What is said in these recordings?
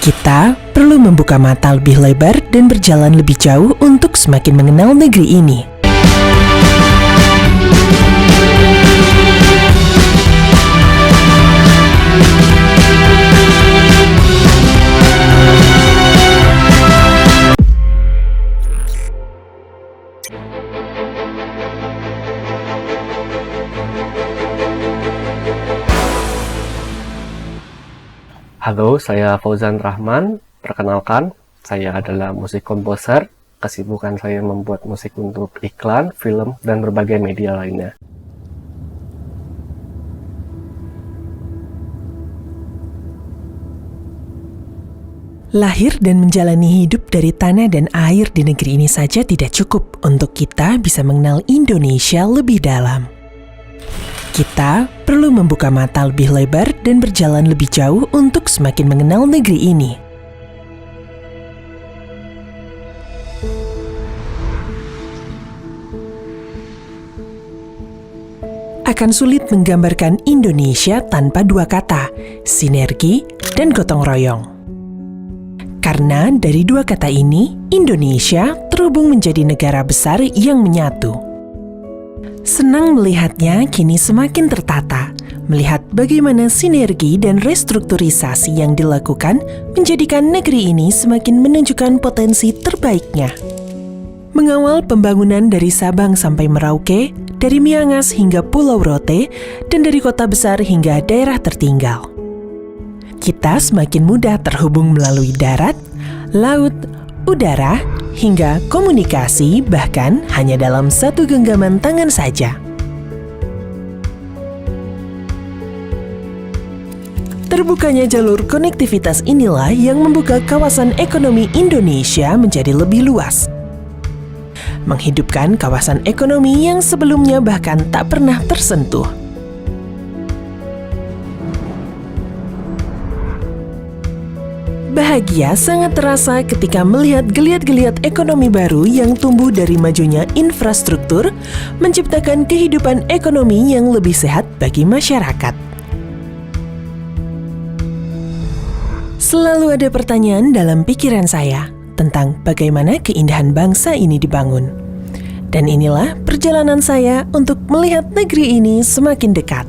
Kita perlu membuka mata lebih lebar dan berjalan lebih jauh untuk semakin mengenal negeri ini. Halo, saya Fauzan Rahman. Perkenalkan, saya adalah musik komposer. Kesibukan saya membuat musik untuk iklan, film, dan berbagai media lainnya. Lahir dan menjalani hidup dari tanah dan air di negeri ini saja tidak cukup untuk kita bisa mengenal Indonesia lebih dalam. Kita perlu membuka mata lebih lebar dan berjalan lebih jauh untuk semakin mengenal negeri ini. Akan sulit menggambarkan Indonesia tanpa dua kata, sinergi dan gotong royong. Karena dari dua kata ini, Indonesia terhubung menjadi negara besar yang menyatu. Senang melihatnya kini semakin tertata, melihat bagaimana sinergi dan restrukturisasi yang dilakukan menjadikan negeri ini semakin menunjukkan potensi terbaiknya. Mengawal pembangunan dari Sabang sampai Merauke, dari Miangas hingga Pulau Rote, dan dari kota besar hingga daerah tertinggal. Kita semakin mudah terhubung melalui darat, laut, udara, hingga komunikasi bahkan hanya dalam satu genggaman tangan saja. Terbukanya jalur konektivitas inilah yang membuka kawasan ekonomi Indonesia menjadi lebih luas. Menghidupkan kawasan ekonomi yang sebelumnya bahkan tak pernah tersentuh. Bahagia sangat terasa ketika melihat geliat-geliat ekonomi baru yang tumbuh dari majunya infrastruktur, menciptakan kehidupan ekonomi yang lebih sehat bagi masyarakat. Selalu ada pertanyaan dalam pikiran saya tentang bagaimana keindahan bangsa ini dibangun. Dan inilah perjalanan saya untuk melihat negeri ini semakin dekat.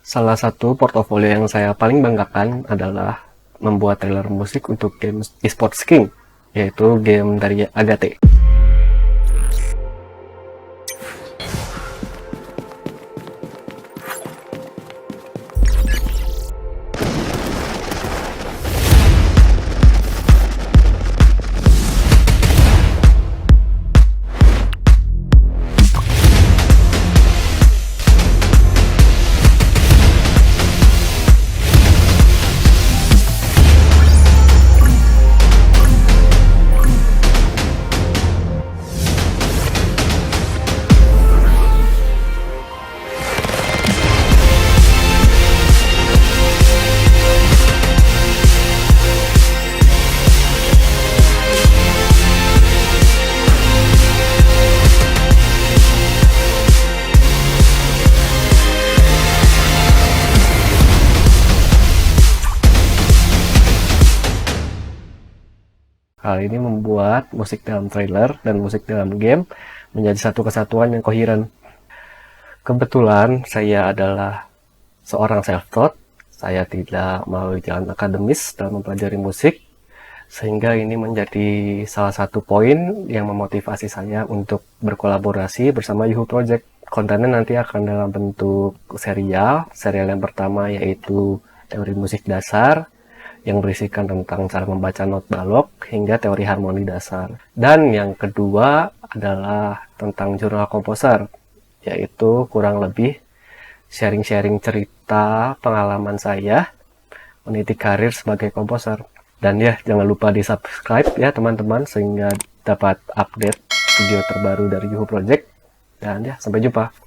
Salah satu portofolio yang saya paling banggakan adalah membuat trailer musik untuk game esports King, yaitu game dari Agate. Hal ini membuat musik dalam trailer dan musik dalam game menjadi satu kesatuan yang koheren. Kebetulan saya adalah seorang self-taught, saya tidak melalui jalan akademis dalam mempelajari musik, sehingga ini menjadi salah satu poin yang memotivasi saya untuk berkolaborasi bersama Yuhu Project. Kontennya nanti akan dalam bentuk serial yang pertama yaitu teori musik dasar, yang berisikan tentang cara membaca not balok hingga teori harmoni dasar. Dan yang kedua adalah tentang jurnal komposer, yaitu kurang lebih sharing-sharing cerita pengalaman saya meniti karir sebagai komposer. Dan ya, jangan lupa di subscribe ya teman-teman, sehingga dapat update video terbaru dari Yuhu Project. Dan ya, sampai jumpa.